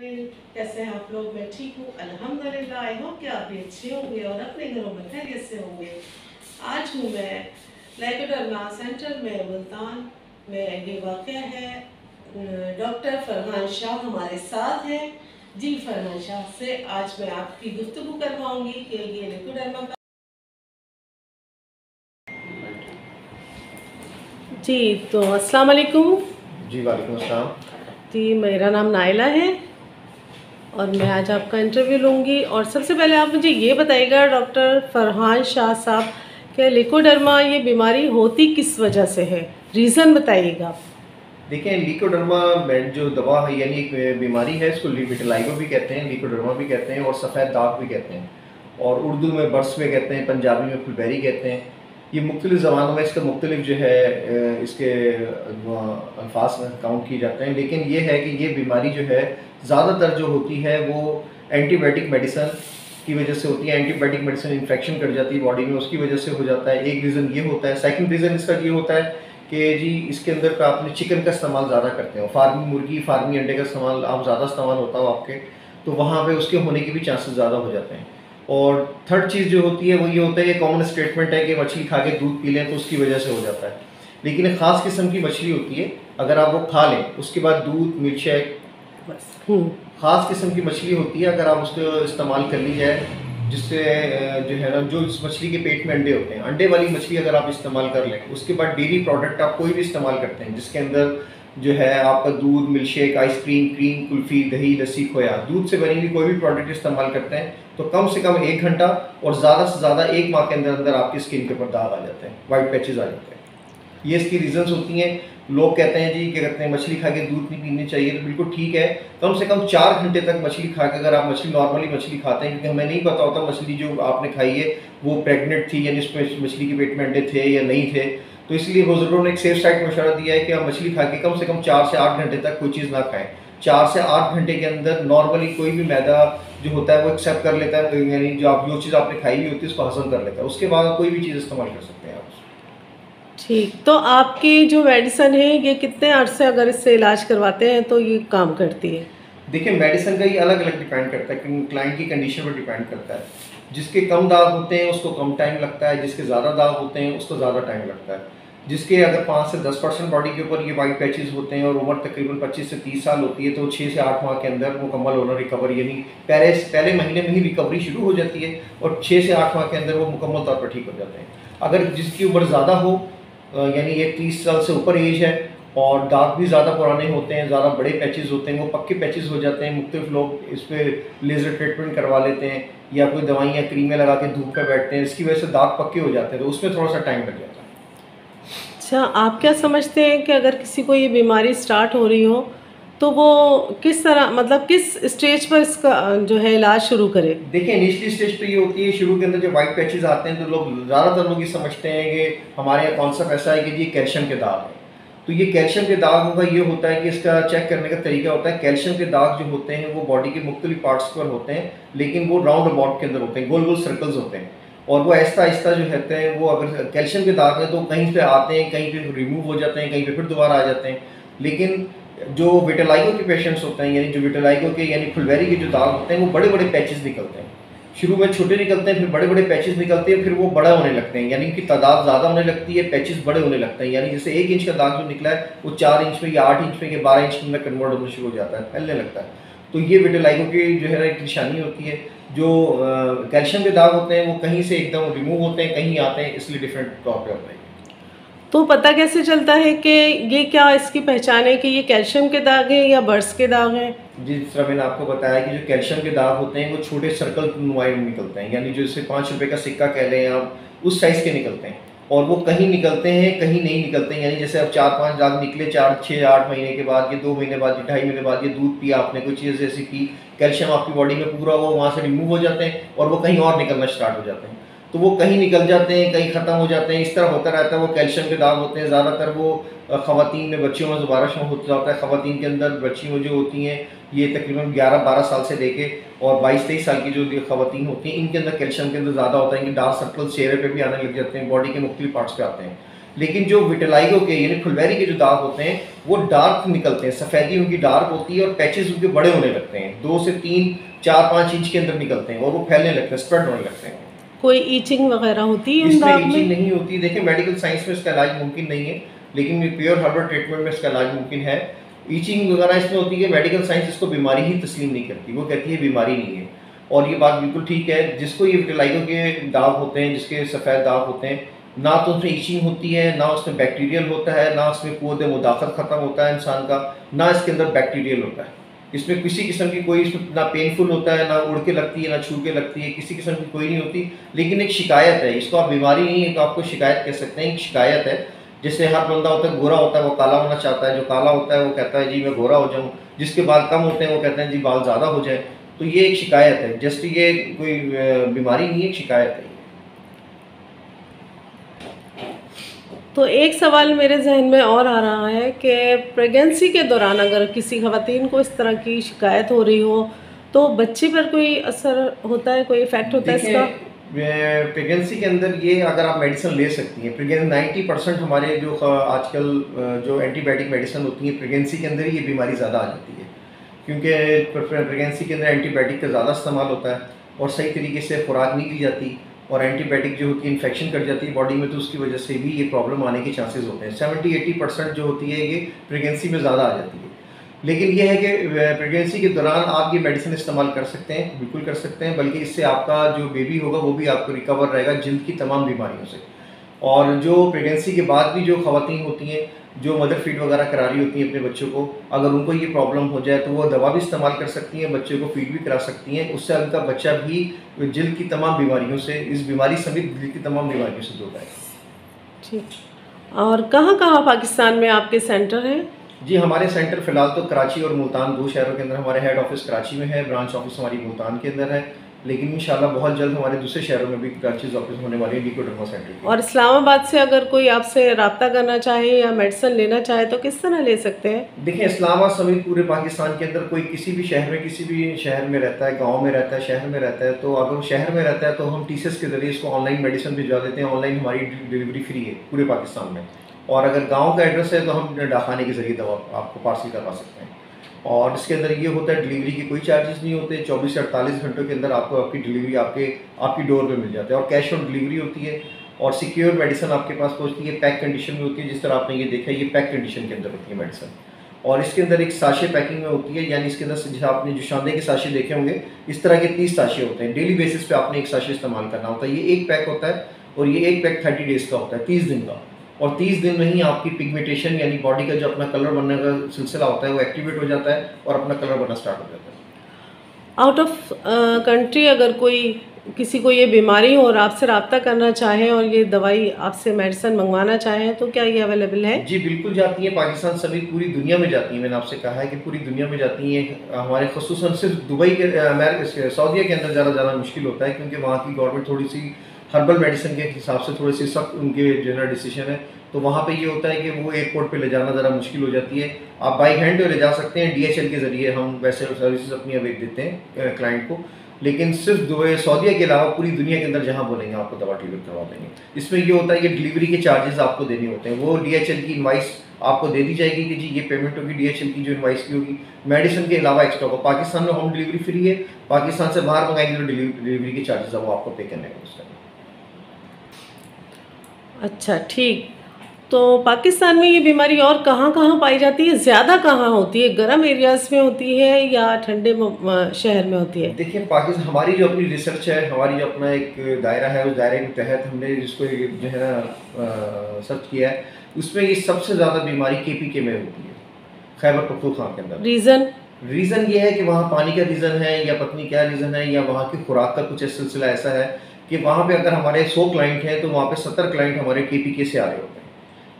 कैसे हैं आप लोग? मैं ठीक हूँ अल्हम्दुलिल्लाह। आई होप कि आप भी अच्छे होंगे और अपने घरों में खैरियत से होंगे। आज हूँ मैं लाइकोडर्मा सेंटर में मुल्तान में। ये वाक़या है डॉक्टर फरहान शाह हमारे साथ हैं। जी फरहान शाह से आज मैं आपकी गुफ्तगू करवाऊंगी कि ये लाइकोडर्मा का। जी तो अस्सलाम वालेकुम। जी वालेकुम अस्सलाम। जी मेरा नाम नाइला है और मैं आज आपका इंटरव्यू लूँगी। और सबसे पहले आप मुझे ये बताइएगा डॉक्टर फरहान शाह साहब कि लाइकोडर्मा ये बीमारी होती किस वजह से है, रीज़न बताइएगा। देखिए लिकोडर्मा जो दवा है यानी एक बीमारी है, इसको विटिलाइगो भी कहते हैं, लिकोडर्मा भी कहते हैं और सफ़ेद दाग भी कहते हैं, और उर्दू में बर्स में कहते हैं, पंजाबी में फुलबेरी कहते हैं। ये मुख्तलिफ़ ज़बानों में इसका मुख्तलिफ जो है इसके अल्फाज में काउंट किए जाते हैं। लेकिन ये है कि ये बीमारी जो है ज़्यादातर जो होती है वो एंटीबायोटिक मेडिसन की वजह से होती है। एंटीबायोटिक मेडिसिन इन्फेक्शन कर जाती है बॉडी में, उसकी वजह से हो जाता है। एक रीज़न ये होता है। सेकंड रीज़न इसका ये होता है कि जी इसके अंदर का आपने चिकन का इस्तेमाल ज़्यादा करते हो, फार्मी मुर्गी फार्मी अंडे का इस्तेमाल आप ज़्यादा इस्तेमाल होता हो आपके, तो वहाँ पे उसके होने के भी चांसेस ज़्यादा हो जाते हैं। और थर्ड चीज़ जो होती है वो ये होता है कि कॉमन स्टेटमेंट है कि मछली खा के दूध पी लें तो उसकी वजह से हो जाता है। लेकिन एक ख़ास किस्म की मछली होती है, अगर आप वो खा लें उसके बाद दूध मिल्क शेक, ख़ास किस्म की मछली होती है, अगर आप उसको इस्तेमाल कर ली जाए, जिससे जो है ना जो इस मछली के पेट में अंडे होते हैं, अंडे वाली मछली अगर आप इस्तेमाल कर लें, उसके बाद डेयरी प्रोडक्ट आप कोई भी इस्तेमाल करते हैं जिसके अंदर जो है आपका दूध, milk shake, ice cream, cream, kulfi, दही, लस्सी, खोया, दूध से बनी हुई कोई भी प्रोडक्ट इस्तेमाल करते हैं तो कम से कम 1 घंटा और ज़्यादा से ज़्यादा 1 माह के अंदर अंदर आपकी स्किन के ऊपर दाग आ जाते हैं, वाइट पैचेस आ जाते हैं। ये इसकी रीज़न्स होती हैं। लोग कहते हैं जी क्या कहते हैं मछली खा के दूध नहीं पीनी चाहिए, तो बिल्कुल ठीक है। कम से कम 4 घंटे तक मछली खा के, अगर आप मछली नॉर्मली मछली खाते हैं, क्योंकि हमें नहीं पता होता मछली जो आपने खाई है वो प्रेग्नेंट थी यानी उसमें मछली के पेट में अंडे थे या नहीं थे, तो इसलिए बुजुर्गों ने एक सेफ साइड मशवरा दिया है कि आप मछली खा के कम से कम 4 से 8 घंटे तक कोई चीज़ ना खाएं। 4 से 8 घंटे के अंदर नॉर्मली कोई भी मैदा जो होता है वो एक्सेप्ट कर लेता है, यानी जो चीज़ आपने खाई हुई होती है उसको हजम कर लेता है, उसके बाद कोई भी चीज़ इस्तेमाल कर सकते हैं आप। ठीक, तो आपकी जो मेडिसिन है ये कितने अरसे अगर इससे इलाज करवाते हैं तो ये काम करती है? देखिए मेडिसिन का ये अलग अलग डिपेंड करता है, क्लाइंट की कंडीशन पर डिपेंड करता है। जिसके कम दाग होते हैं उसको कम टाइम लगता है, जिसके ज़्यादा दाग होते हैं उसको ज़्यादा टाइम लगता है। जिसके अगर 5 से 10% बॉडी के ऊपर ये वाइट पैचेस होते हैं और उम्र तकरीबन 25 से 30 साल होती है, तो 6 से 8 माह के अंदर मुकम्मल होना रिकवर, यानी पहले महीने में ही रिकवरी शुरू हो जाती है और 6 से 8 माह के अंदर वो मुकम्मल तौर पर ठीक हो जाते हैं। अगर जिसकी उम्र ज़्यादा हो, यानी ये 30 साल से ऊपर एज है और दाग भी ज़्यादा पुराने होते हैं, ज़्यादा बड़े पैचेस होते हैं, वो पक्के पैचेस हो जाते हैं, मुख्तलिफ लोग इस पर लेज़र ट्रीटमेंट करवा लेते हैं या कोई दवाइयाँ क्रीमें लगा के धूप में बैठते हैं, इसकी वजह से दाग पक्के हो जाते हैं, तो उसमें थोड़ा सा टाइम लग जाता है। अच्छा, आप क्या समझते हैं कि अगर किसी को ये बीमारी स्टार्ट हो रही हो तो वो किस तरह, मतलब किस स्टेज पर इसका जो है इलाज शुरू करे? देखिए इनिशियली स्टेज तो ये होती है, शुरू के अंदर जब वाइट पैचेस आते हैं तो ज़्यादातर लोग ये समझते हैं कि हमारे यहाँ कॉन्सेप्ट ऐसा है कि जी कैल्शियम के दाग है। तो ये कैल्शियम के दाग का ये होता है कि इसका चेक करने का तरीका होता है, कैल्शियम के दाग जो होते हैं वो बॉडी के मुख्तलिफ पार्ट्स पर होते हैं, लेकिन वो राउंड अबाउट के अंदर होते हैं, गोल गोल सर्कल्स होते हैं, और वो आहिस्ता आहिस्ता जो रहते हैं, वो अगर कैल्शियम के दाग हैं तो कहीं पे आते हैं, कहीं पे रिमूव हो जाते हैं, कहीं पे फिर दोबारा आ जाते हैं। लेकिन जो विटिलाइगो के पेशेंट्स होते हैं, यानी जो विटिलाइगो के यानी फुलबेरी के जो दाग होते हैं, वो बड़े बड़े पैचेस निकलते हैं। शुरू में छोटे निकलते हैं, फिर बड़े बड़े पैचेस निकलते हैं, फिर वो बड़ा होने लगते हैं, यानी उनकी तादाद ज़्यादा होने लगती है, पैचेस बड़े होने लगते हैं। यानी जैसे 1 इंच का दाग जो निकला है वो 4 इंच में या 8 इंच में या 12 इंच में कन्वर्ट होना शुरू हो जाता है, फैलने लगता है। तो ये विटिलाइगो की जो है ना एक निशानी होती है। जो कैल्शियम के दाग होते हैं वो कहीं से एकदम रिमूव होते हैं, कहीं आते हैं, इसलिए डिफरेंट तौर पर होते हैं। तो पता कैसे चलता है कि ये, क्या इसकी पहचान है कि ये कैल्शियम के दाग हैं या बर्स के दाग हैं? जिस तरह मैंने आपको बताया कि जो कैल्शियम के दाग होते हैं वो छोटे सर्कल नुमाई निकलते हैं, यानी जैसे 5 रुपये का सिक्का कह लें आप, उस साइज़ के निकलते हैं, और वो कहीं निकलते हैं कहीं नहीं निकलते हैं। यानी जैसे अब 4-5 दाग निकले 4, 6, 8 महीने के बाद, ये 2 महीने बाद, ये 2.5 महीने बाद, ये दूध पिया आपने, कोई चीज़ जैसे पी, कैल्शियम आपकी बॉडी में पूरा वो वहाँ से रिमूव हो जाते हैं और वो कहीं और निकलना स्टार्ट हो जाते हैं। तो वो कहीं निकल जाते हैं, कहीं ख़त्म हो जाते हैं, इस तरह होता रहता है। वो कैल्शियम के दाग होते हैं, ज़्यादातर वो ख़वातीन में, बच्चियों में दोबारा शो होता है। ख़वातीन के अंदर बच्चियों जो होती हैं ये तकरीबन 11-12 साल से लेके और 22-23 साल की जो ख़वातीन होती हैं, इनके अंदर कैल्शियम के अंदर ज़्यादा होता है कि डार्क सर्कल चेहरे पे भी आने लग जाते हैं, बॉडी के मुख्तलिफ पार्ट्स पे आते हैं। लेकिन जो विटिलाइगो के यानी फुलबेरी के जो दाग होते हैं वो डार्क निकलते हैं, सफ़ेदी उनकी डार्क होती है और पैचेस उनके बड़े होने लगते हैं, 2 से 3 4 5 इंच के अंदर निकलते हैं और वो फैलने लगते हैं, स्प्रेड होने लगते हैं। कोई ईचिंग वगैरह होती है उन इसमें दाग में? ईचिंग नहीं होती। देखिए मेडिकल साइंस में इसका इलाज मुमकिन नहीं है, लेकिन प्योर हर्बल ट्रीटमेंट में इसका इलाज मुमकिन है। ईचिंग वगैरह इसमें होती है, मेडिकल साइंस इसको बीमारी ही तस्लीम नहीं करती, वो कहती है बीमारी नहीं है। और ये बात बिल्कुल ठीक है, जिसको ये विटिलाइगो के दाग होते हैं, जिसके सफ़ेद दाग होते हैं, ना तो उसमें ईचिंग होती है, ना उसमें बैक्टीरियल होता है, ना उसमें कुव्वत मुदाखलत ख़त्म होता है इंसान का, ना इसके अंदर बैक्टीरियल होता है। इसमें किसी किस्म की कोई इसमें ना पेनफुल होता है, ना उड़ के लगती है, ना छू के लगती है, किसी किस्म की कोई नहीं होती। लेकिन एक शिकायत है, इसको आप बीमारी नहीं है तो आपको शिकायत कह सकते हैं, एक शिकायत है। जैसे हर बंदा होता है गोरा होता है वो काला होना चाहता है, जो काला होता है वो कहता है जी मैं गोरा हो जाऊँ, जिसके बाल कम होते हैं वो कहते हैं जी बाल ज़्यादा हो जाए। तो ये एक शिकायत है, जस्ट ये कोई बीमारी नहीं है, एक शिकायत है। तो एक सवाल मेरे जहन में और आ रहा है कि प्रेगनेंसी के दौरान अगर किसी ख़वातीन को इस तरह की शिकायत हो रही हो तो बच्चे पर कोई असर होता है, कोई इफ़ेक्ट होता है इसका? प्रेगनेंसी के अंदर ये अगर आप मेडिसिन ले सकती हैं, प्रेगनेंसी 90% हमारे जो आजकल जो एंटीबायोटिक मेडिसिन होती है प्रेगनेंसी के अंदर ही ये बीमारी ज़्यादा आ जाती है, क्योंकि प्रेगनेंसी के अंदर एंटीबायोटिक का ज़्यादा इस्तेमाल होता है और सही तरीके से खुराक नहीं दी जाती और एंटीबायोटिक जो होती है इन्फेक्शन कर जाती है बॉडी में, तो उसकी वजह से भी ये प्रॉब्लम आने के चांसेस होते हैं। 70-80% जो होती है ये प्रेगनेंसी में ज़्यादा आ जाती है। लेकिन ये है कि प्रेगनेंसी के दौरान आप ये मेडिसिन इस्तेमाल कर सकते हैं, बिल्कुल कर सकते हैं, बल्कि इससे आपका जो बेबी होगा वो भी आपको रिकवर रहेगा जिल्द की तमाम बीमारियों से। और जो प्रेगनेंसी के बाद भी जो ख़वातीन होती हैं जो मदर फीड वगैरह करा रही होती हैं अपने बच्चों को, अगर उनको ये प्रॉब्लम हो जाए तो वो दवा भी इस्तेमाल कर सकती हैं, बच्चे को फीड भी करा सकती हैं, उससे उनका बच्चा भी जिल्द की तमाम बीमारियों से, इस बीमारी समेत जिल्द की तमाम बीमारियों से दूर रहेगा। ठीक। और कहाँ पाकिस्तान में आपके सेंटर हैं? जी हमारे सेंटर फ़िलहाल तो कराची और मुल्तान 2 शहरों के अंदर, हमारे हेड ऑफिस कराची में है, ब्रांच ऑफिस हमारी मुल्तान के अंदर है, लेकिन इंशाल्लाह बहुत जल्द हमारे दूसरे शहरों में भी ब्रांचेज ऑफिस होने वाली है लिकोडर्मा सेंटर की। और इस्लामाबाद से अगर कोई आपसे रब्ता करना चाहे या मेडिसिन लेना चाहे तो किस तरह ले सकते हैं? देखिए इस्लामाबाद समेत पूरे पाकिस्तान के अंदर कोई किसी भी शहर में रहता है, गाँव में रहता है, शहर में रहता है, तो अगर वो शहर में रहता है तो हम TCS के ज़रिए इसको ऑनलाइन मेडिसिन भिजवा देते हैं। ऑनलाइन हमारी डिलीवरी फ्री है पूरे पाकिस्तान में। और अगर गाँव का एड्रेस है तो हम डाकखाने के ज़रिए दवा आपको पार्सल करवा सकते हैं। और इसके अंदर ये होता है डिलीवरी के कोई चार्जेस नहीं होते, 24 से 48 घंटों के अंदर आपको आपकी डिलीवरी आपकी डोर पे मिल जाता है और कैश ऑन डिलीवरी होती है और सिक्योर मेडिसिन आपके पास पहुंचती है, पैक कंडीशन में होती है। जिस तरह आपने ये देखा है ये पैक कंडीशन के अंदर होती है मेडिसिन, और इसके अंदर एक साशे पैकिंग में होती है, यानी इसके अंदर जैसे आपने जो शांदे के साशे देखे होंगे इस तरह के 30 साशे होते हैं। डेली बेसिस पे आपने एक साशे इस्तेमाल करना होता है। ये एक पैक होता है और ये एक पैक 30 डेज़ का होता है, 30 दिन का, और 30 दिन में ही आपकी पिगमेंटेशन यानी बॉडी का जो अपना कलर बनने का सिलसिला होता है वो एक्टिवेट हो जाता है और अपना कलर बनना स्टार्ट हो जाता है। आउट ऑफ कंट्री अगर किसी को ये बीमारी हो और आपसे रब्ता करना चाहे और ये दवाई आपसे मेडिसिन मंगवाना चाहे तो क्या ये अवेलेबल है? जी बिल्कुल जाती है, पाकिस्तान समेत पूरी दुनिया में जाती है। मैंने आपसे कहा है कि पूरी दुनिया में जाती हैं। हमारे ख़ुसूसन सिर्फ दुबई के सऊदीया के अंदर ज़्यादा जाना मुश्किल होता है, क्योंकि वहाँ की गवर्नमेंट थोड़ी सी हर्बल मेडिसिन के हिसाब से थोड़ी सी सख्त उनके जनरल डिसीजन है, तो वहाँ पे ये होता है कि वो एयरपोर्ट पे ले जाना ज़रा मुश्किल हो जाती है। आप बाई हैंड तो ले जा सकते हैं, DHL के ज़रिए हम वैसे सर्विसेज अपनी अवेट देते हैं क्लाइंट को, लेकिन सिर्फ दुबई सऊदीया के अलावा पूरी दुनिया के अंदर जहाँ बोलेंगे आपको दवा डिलीवर करवा देंगे। इसमें ये होता है कि डिलीवरी के चार्जेस आपको देने होते हैं, वो DHL की इनवाइस आपको दे दी जाएगी कि जी ये पेमेंट होगी, DHL की जो इनवाइस की होगी। मेडिसिन के अलावा एक्स्ट्रा होगा। पाकिस्तान में होम डिलीवरी फ्री है, पाकिस्तान से बाहर मंगाएंगे तो डिलीवरी के चार्जेस वो आपको पे करने होंगे। अच्छा ठीक। तो पाकिस्तान में ये बीमारी और कहाँ पाई जाती है? ज़्यादा कहाँ होती है? गर्म एरियाज़ में होती है या ठंडे शहर में होती है? देखिए पाकिस्तान हमारी जो अपनी रिसर्च है, हमारी जो अपना एक दायरा है, उस दायरे के तहत हमने जिसको जो है ना सर्च किया है, उसमें ये सबसे ज़्यादा बीमारी KPK में होती है, खैबर पख्तूनख्वा के अंदर। रीज़न ये है कि वहाँ पानी का रीज़न है या पत्नी क्या रीज़न है या वहाँ की खुराक का कुछ सिलसिला ऐसा है कि वहाँ पे अगर हमारे 100 क्लाइंट हैं तो वहाँ पे 70 क्लाइंट हमारे KPK से आ रहे होते हैं,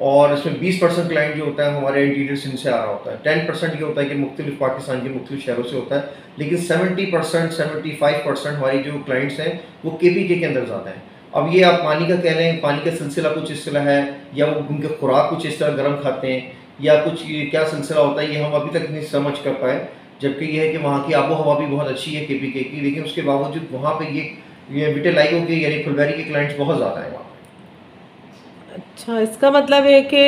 और इसमें 20% क्लाइंट जो होता है हमारे इंटीरियर सिंध से आ रहा होता है। 10% ये होता है कि मुख्तलिफ पाकिस्तान के मुख्तलिफ शहरों से होता है, लेकिन 70% 75% हमारी जो क्लाइंट्स हैं वो KPK के अंदर ज़्यादा हैं। अब ये आप पानी का कह रहे हैं, पानी का सिलसिला कुछ इस तरह है या वो उनके खुराक कुछ इस तरह गर्म खाते हैं या कुछ क्या सिलसिला होता है, ये हम अभी तक नहीं समझ कर पाए। जबकि ये है कि वहाँ की आबो हवा भी बहुत अच्छी है KPK की, लेकिन उसके बावजूद वहाँ पर ये विटिलाइगो के यानी फुलबेरी के क्लाइंट्स बहुत ज़्यादा हैं वहाँ। अच्छा, इसका मतलब है कि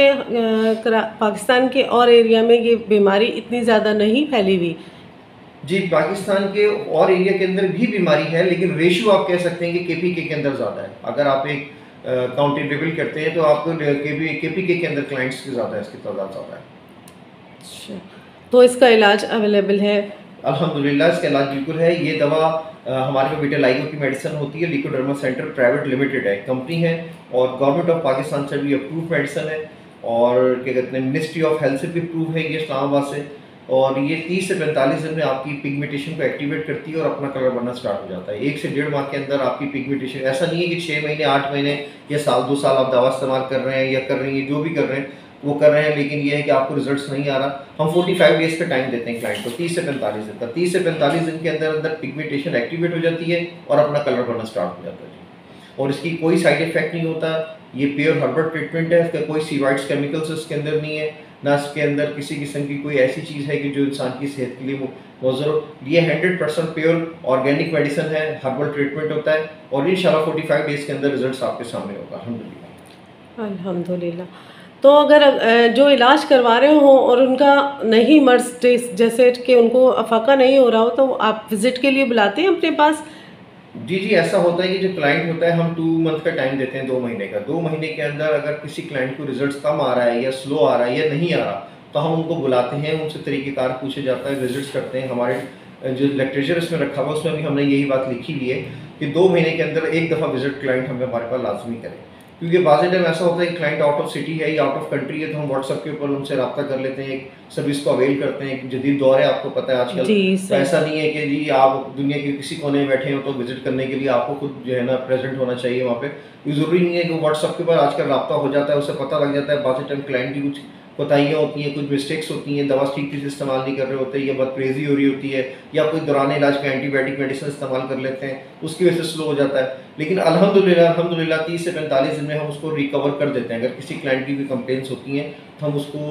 पाकिस्तान के और एरिया में ये बीमारी इतनी ज़्यादा नहीं फैली हुई। जी, पाकिस्तान के और एरिया के अंदर भी बीमारी है, लेकिन रेशियो आप कह सकते हैं कि केपीके के अंदर ज़्यादा है। अगर आप एक काउंटेबल करते हैं तो आपको केपीके के अंदर क्लाइंट्स की ज़्यादा है, इसकी तादाद ज़्यादा है। अच्छा, तो इसका इलाज अवेलेबल है? अल्हम्दुलिल्लाह इसका इलाज बिल्कुल है। ये दवा हमारे पास विटालाइगो की मेडिसिन होती है। लिकोडर्मा सेंटर प्राइवेट लिमिटेड है, कंपनी है और गवर्नमेंट ऑफ पाकिस्तान से भी अप्रूव मेडिसिन है और क्या कहते हैं मिनिस्ट्री ऑफ हेल्थ से भी अप्रूव है ये इस्लामाबाद से। और ये 30 से 45 दिन में आपकी पिगमेंटेशन को एक्टिवेट करती है और अपना कलर बनना स्टार्ट हो जाता है। 1 से 1.5 माह के अंदर आपकी पिगमेंटेशन, ऐसा नहीं है कि 6 महीने 8 महीने या साल 2 साल आप दवा इस्तेमाल कर रहे हैं या कर रही हैं, जो भी कर रहे हैं वो कर रहे हैं, लेकिन ये है कि आपको रिजल्ट्स नहीं आ रहा। हम 45 डेज़ का टाइम देते हैं क्लाइंट को, 30 से 45 दिन का। 30 से 45 दिन के अंदर अंदर पिगमेंटेशन एक्टिवेट हो जाती है और अपना कलर बनना स्टार्ट हो जाता है। और इसकी कोई साइड इफेक्ट नहीं होता। ये प्योर हर्बल ट्रीटमेंट है, इसका कोई सीवाइड्स केमिकल्स इसके अंदर नहीं है, ना इसके अंदर किसी किस्म की कोई ऐसी चीज़ है कि जो इंसान की सेहत के लिए मुज़र हो। ये 100% प्योर ऑर्गेनिक मेडिसिन है, हर्बल ट्रीटमेंट होता है और इंशाल्लाह 45 डेज़ के अंदर रिजल्ट्स आपके सामने होगा अल्हम्दुलिल्लाह। अल्हम्दुलिल्लाह। तो अगर जो इलाज करवा रहे हो और उनका नहीं मर्ज जैसे कि उनको अफाका नहीं हो रहा हो, तो आप विज़िट के लिए बुलाते हैं अपने पास? जी, जी, ऐसा होता है कि जो क्लाइंट होता है हम 2 मंथ का टाइम देते हैं, 2 महीने का। 2 महीने के अंदर अगर किसी क्लाइंट को रिज़ल्ट्स कम आ रहा है या स्लो आ रहा है या नहीं आ रहा, तो हम उनको बुलाते हैं, उनसे तरीक़ेकार पूछे जाता है, विज़िट्स करते हैं। हमारे जो लिटरेचर इसमें रखा हुआ है उसमें भी हमने यही बात लिखी हुई है कि 2 महीने के अंदर 1 दफ़ा विज़िट क्लाइंट हमें हमारे पास लाज़मी करें। क्योंकि बाज़ टाइम ऐसा होता है कि क्लाइंट आउट ऑफ सिटी है या आउट ऑफ कंट्री है, तो हम व्हाट्सएप के ऊपर उनसे रब्ता कर लेते हैं, एक सर्विस को अवेल करते हैं। एक जदीद दौर है, आपको पता है आजकल। जी, तो ऐसा नहीं है कि जी आप दुनिया के किसी कोने में बैठे हो तो विज़िट करने के लिए आपको खुद जो है ना प्रेज़ेंट होना चाहिए वहाँ पे। ये ज़रूरी नहीं है कि व्हाट्सएप के ऊपर आजकल रब्ता हो जाता है, उससे पता लग जाता है। बाज़ टाइम क्लाइंट की कुछ कोताहियाँ होती हैं, कुछ मिस्टेक्स होती हैं, दवा ठीक से इस्तेमाल नहीं कर रहे होते या बदतमीज़ी हो रही होती है या कोई दौरान इलाज में एंटीबायोटिक मेडिसिन इस्तेमाल कर लेते हैं, उसकी वजह से स्लो हो जाता है। लेकिन अल्हम्दुलिल्लाह 30 से 45 दिन में हम उसको रिकवर कर देते हैं। अगर किसी क्लाइंट की भी कंप्लेंट्स होती हैं तो हम उसको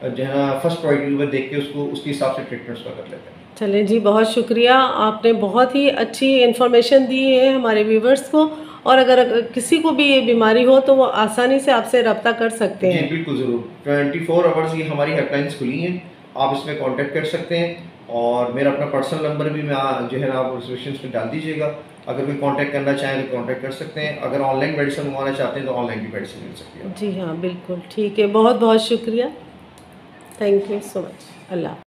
जो है ना फर्स्ट प्रायोरिटी में देख के उसको उसके हिसाब से ट्रीटमेंट्स कर लेते हैं। चलें जी, बहुत शुक्रिया। आपने बहुत ही अच्छी इन्फॉर्मेशन दी है हमारे व्यूवर्स को, और अगर किसी को भी ये बीमारी हो तो वो आसानी से आपसे रब्ता कर सकते जी, हैं। बिल्कुल ज़रूर। 24 आवर्स ये हमारी हेल्पलाइंस खुली हैं, आप इसमें कॉन्टैक्ट कर सकते हैं और मेरा अपना पर्सनल नंबर भी मैं जो है ना आप रिजर्वेशंस में डाल दीजिएगा। अगर कोई कॉन्टैक्ट करना चाहें तो कॉन्टैक्ट कर सकते हैं। अगर ऑनलाइन मेडिसिन मंगवाना चाहते हैं तो ऑनलाइन भी मेडिसिन मिल सकती है। जी हाँ, बिल्कुल ठीक है। बहुत बहुत शुक्रिया। Thank you so much. Allah.